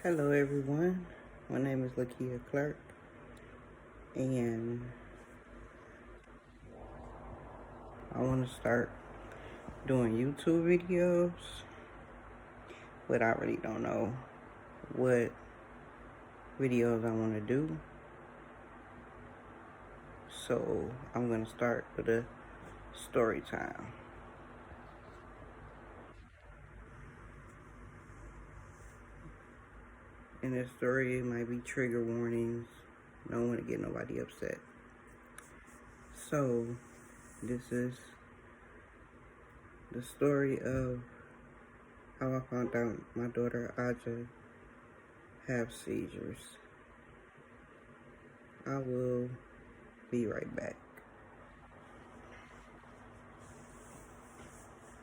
Hello everyone, my name is Lakia Clark and I want to start doing YouTube videos, but I really don't know what videos I want to do. So I'm going to start with a story time. In this story, it might be trigger warnings. I don't want to get nobody upset. So this is the story of how I found out my daughter Aja have seizures. I will be right back.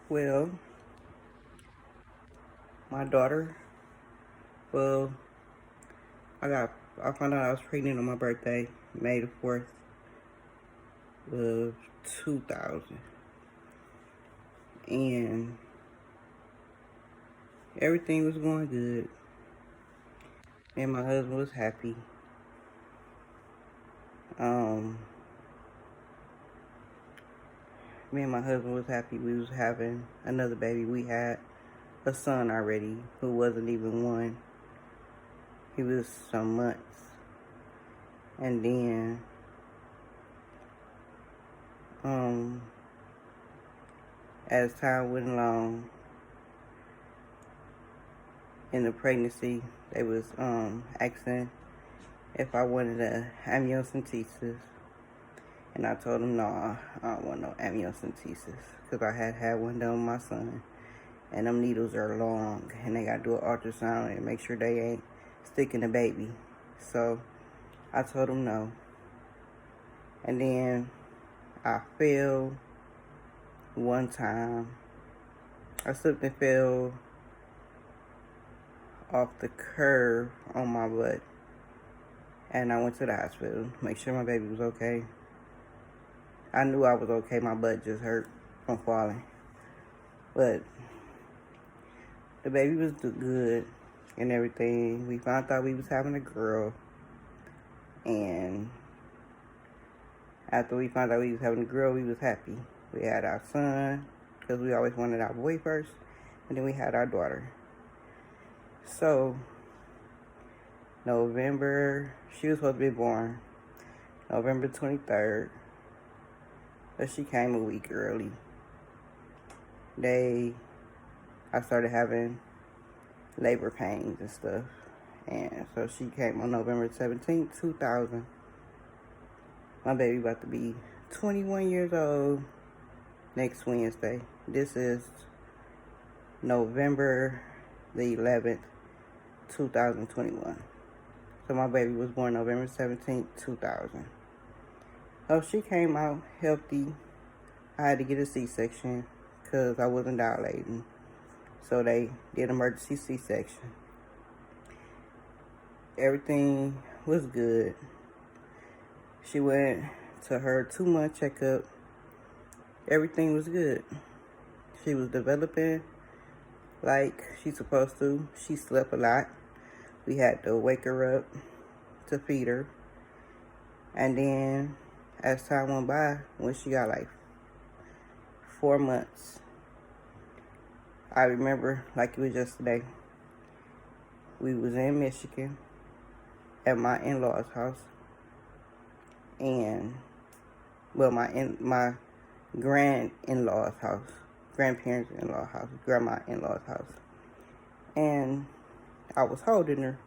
Well, my daughter, well, I found out I was pregnant on my birthday, May the 4th of 2000. And everything was going good. And my husband was happy. Me and my husband was happy we was having another baby. We had a son already who wasn't even one. He was some months. And then, as time went along in the pregnancy, they was asking if I wanted a amniocentesis. And I told them, no, I don't want no amniocentesis. Because I had one done with my son. And them needles are long. And they got to do an ultrasound and make sure they ain't sticking the baby. So I told them no. And then I fell one time. I slipped and fell off the curb on my butt. And I went to the hospital to make sure my baby was okay. I knew I was okay. My butt just hurt from falling. But the baby was good and everything. We found out we was having a girl. And after we found out we was having a girl, we was happy. We had our son, because we always wanted our boy first. And then we had our daughter. So, November, she was supposed to be born November 23rd. But she came a week early. I started having labor pains and stuff. And so she came on November 17th, 2000. My baby about to be 21 years old next Wednesday. This is November the 11th, 2021. So my baby was born November 17th, 2000. So she came out healthy. I had to get a C-section because I wasn't dilating. So they did emergency C-section. Everything was good. She went to her 2-month checkup. Everything was good. She was developing like she's supposed to. She slept a lot. We had to wake her up to feed her. And then as time went by, when she got like 4 months, I remember like it was yesterday. We was in Michigan at my in-laws' house. And, well, my grand-in-law's house, grandparents' in-law house, grandma in-law's house. And I was holding her.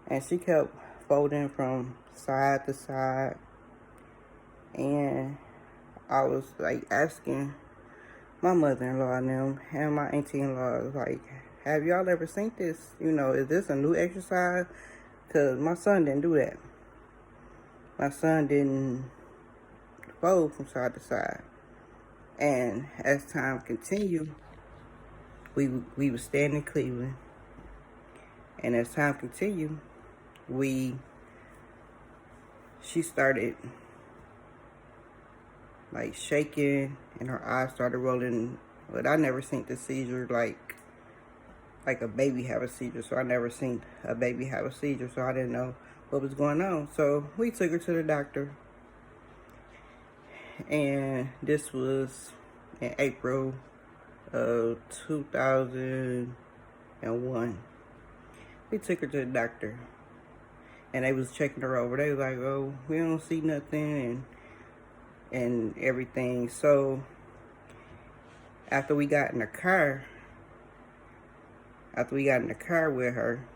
And she kept folding from side to side. And I was like asking my mother-in-law and them and my auntie-in-law, like, have y'all ever seen this? You know, is this a new exercise? Because my son didn't do that. My son didn't fold from side to side. And as time continued, we were staying in Cleveland. And as time continued, she started like shaking and her eyes started rolling. But I never seen the seizure like like a baby have a seizure. So I never seen a baby have a seizure, so I didn't know what was going on. So we took her to the doctor, and this was in April of 2001. We took her to the doctor, and they was checking her over. They was like, "Oh, we don't see nothing," and everything. So after we got in the car with her,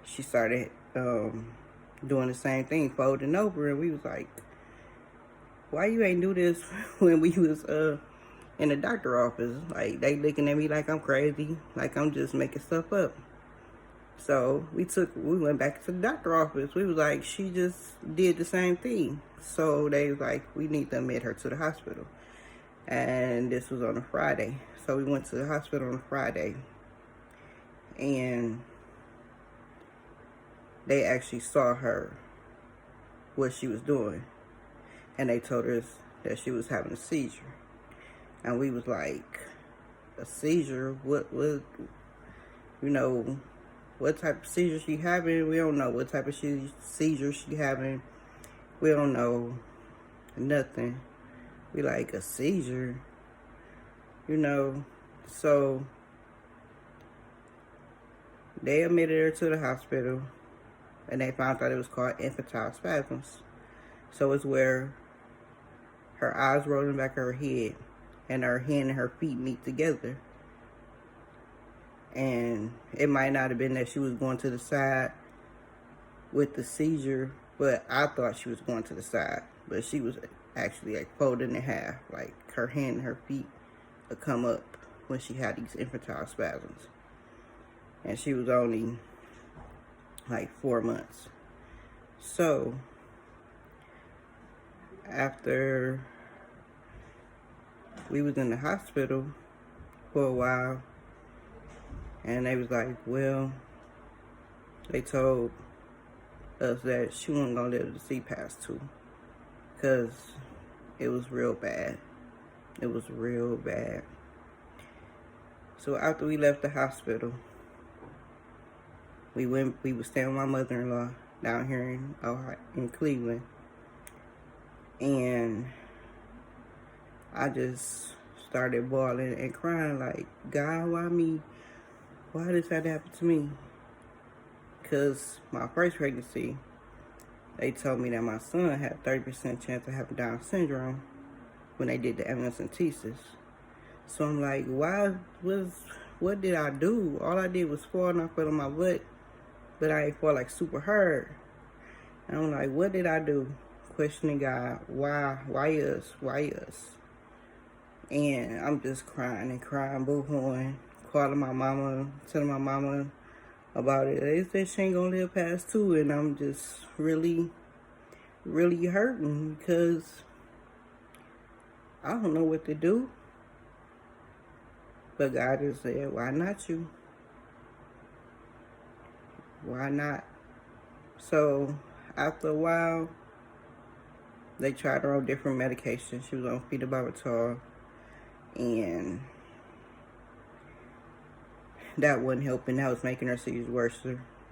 she started doing the same thing, folding over, and we was like, "Why you ain't do this when we was in the doctor office?" Like, they looking at me like I'm crazy, like I'm just making stuff up. So we went back to the doctor office. We was like, she just did the same thing. So they was like, we need to admit her to the hospital. And this was on a Friday. So we went to the hospital on a Friday. And they actually saw her, what she was doing. And they told us that she was having a seizure. And we was like, a seizure? What what type of seizure she having? We don't know what type of seizure she having. We don't know nothing. We like, a seizure, So they admitted her to the hospital, and they found out it was called infantile spasms. So it's where her eyes roll in the back of her head, and her hand and her feet meet together. And it might not have been that she was going to the side with the seizure, but I thought she was going to the side. But she was actually like folded in half, like her hand and her feet would come up when she had these infantile spasms. And she was only like 4 months. So after we was in the hospital for a while, and they was like, well, they told us that she wasn't gonna live to see past 2, because it was real bad. It was real bad. So after we left the hospital, we was staying with my mother-in-law down here in Cleveland, and I just started bawling and crying like, God, why me? Why this had to happen to me? Because my first pregnancy, they told me that my son had 30% chance of having Down syndrome when they did the amniocentesis. So I'm like, what did I do? All I did was fall, and I fell on my butt, but I ain't fall like super hard. And I'm like, what did I do? Questioning God, why us? Why us? And I'm just crying and crying, boo-hooing, calling my mama, telling my mama about it. They said she ain't gonna live past 2, and I'm just really, really hurting because I don't know what to do. But God just said, why not you? Why not? So after a while, they tried her on different medications. She was on phenobarbital, and that wasn't helping. That was making her seizures worse.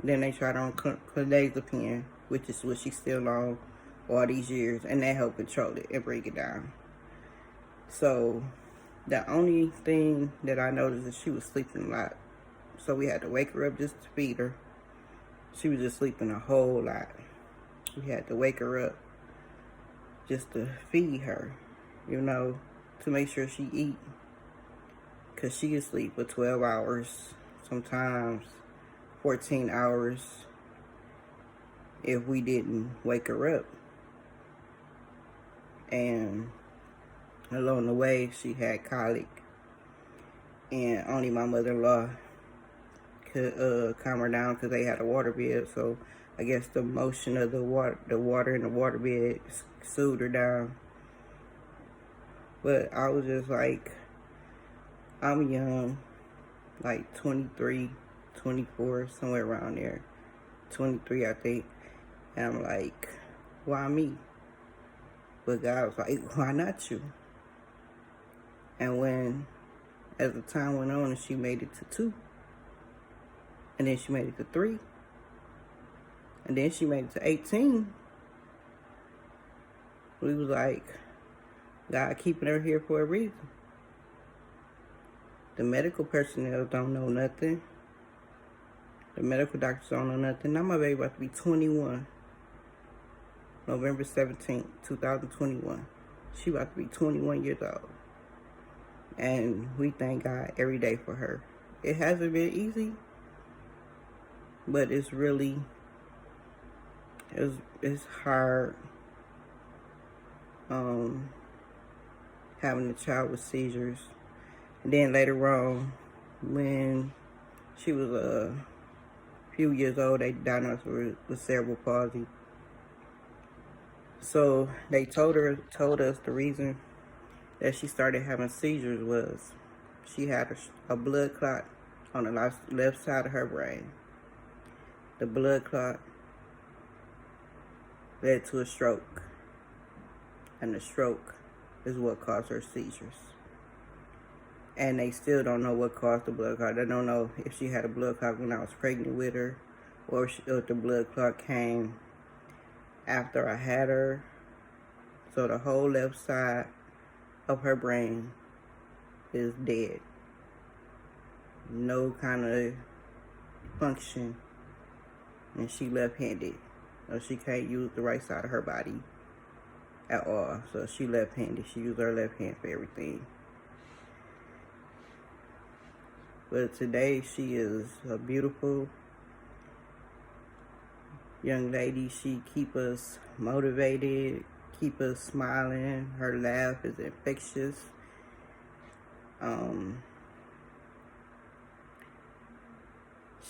Then they tried her on clonazepam, which is what she's still on all these years, and that helped control it and bring it down. So the only thing that I noticed is she was sleeping a lot. So we had to wake her up just to feed her. She was just sleeping a whole lot. We had to wake her up just to feed her, to make sure she eat. Because she could sleep for 12 hours, sometimes 14 hours if we didn't wake her up. And along the way, she had colic. And only my mother-in-law could calm her down because they had a water bed. So I guess the motion of the water in the water bed soothed her down. But I was just like, I'm young, like 23, 24, somewhere around there. 23, I think. And I'm like, why me? But God was like, why not you? And when as the time went on and she made it to 2, and then she made it to 3, and then she made it to 18, we was like, God keeping her here for a reason. The medical personnel don't know nothing. The medical doctors don't know nothing. Now my baby about to be 21. November 17th, 2021. She about to be 21 years old. And we thank God every day for her. It hasn't been easy, but it's really, it's hard having a child with seizures. And then later on, when she was a few years old, they diagnosed her with cerebral palsy. So they told us the reason that she started having seizures was she had a blood clot on the left side of her brain. The blood clot led to a stroke, and the stroke is what caused her seizures. And they still don't know what caused the blood clot. They don't know if she had a blood clot when I was pregnant with her, or if the blood clot came after I had her. So the whole left side of her brain is dead. No kind of function. And she left-handed. So she can't use the right side of her body at all. So she left-handed. She uses her left hand for everything. But today she is a beautiful young lady. She keep us motivated, keep us smiling. Her laugh is infectious.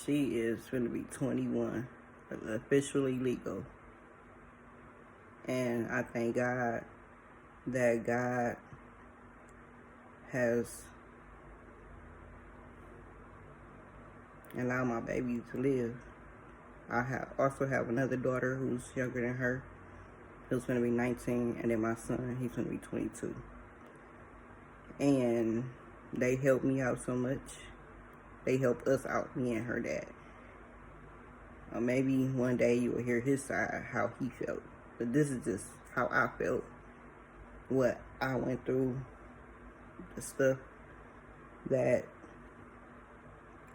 She is going to be 21, officially legal. And I thank God that God has allowed my baby to live. I also have another daughter who's younger than her, who's going to be 19, and then my son, he's going to be 22. And they helped me out so much. They helped us out, me and her dad. Maybe one day you will hear his side, how he felt. But this is just how I felt, what I went through, the stuff that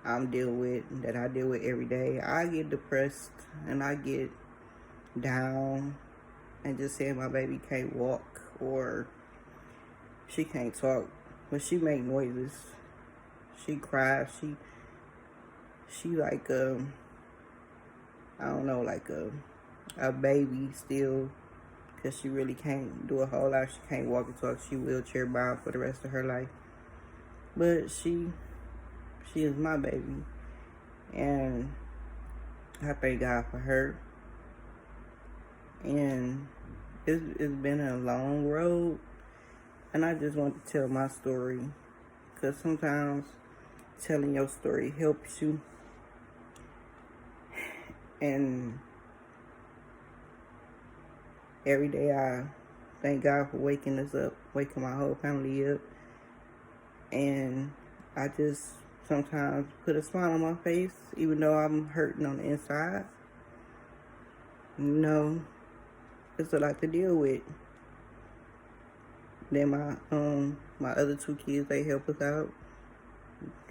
I'm dealing with, that I deal with every day. I get depressed and I get down, and just saying my baby can't walk or she can't talk, but she make noises. She cries. She like I don't know, like a baby still, because she really can't do a whole lot. She can't walk and talk. She wheelchair bound for the rest of her life. But she is my baby, and I thank God for her. And it's been a long road, and I just want to tell my story, because sometimes telling your story helps you. And every day I thank God for waking us up, waking my whole family up. And I just sometimes put a smile on my face, even though I'm hurting on the inside. You know, it's a lot to deal with. Then my other 2 kids, they help us out.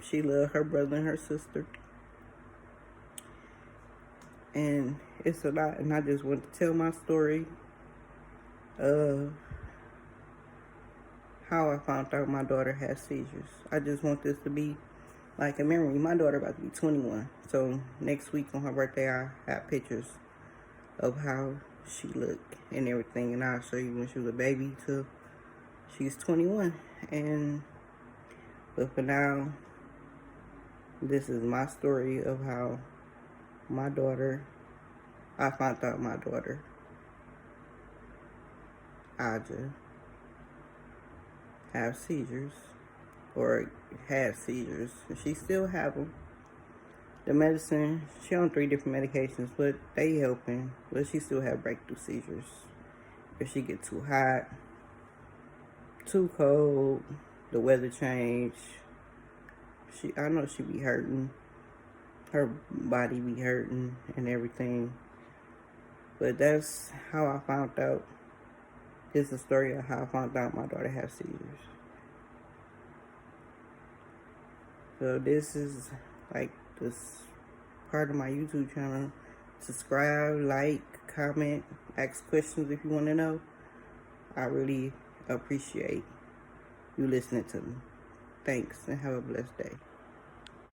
She loves her brother and her sister. And it's a lot, and I just want to tell my story of how I found out my daughter has seizures. I just want this to be like a memory. My daughter about to be 21, so next week on her birthday, I have pictures of how she looked and everything, and I'll show you when she was a baby till she's 21. But for now, this is my story of how I found out my daughter, Aja, have seizures, or had seizures. She still have them. The medicine, she on 3 different medications, but they helping. But she still have breakthrough seizures. If she get too hot, too cold, the weather change, I know she be hurting. Her body be hurting and everything. But that's how I found out. It's the story of how I found out my daughter has seizures. So this is like this part of my YouTube channel. Subscribe, like, comment, ask questions if you want to know. I really appreciate you listening to me. Thanks and have a blessed day.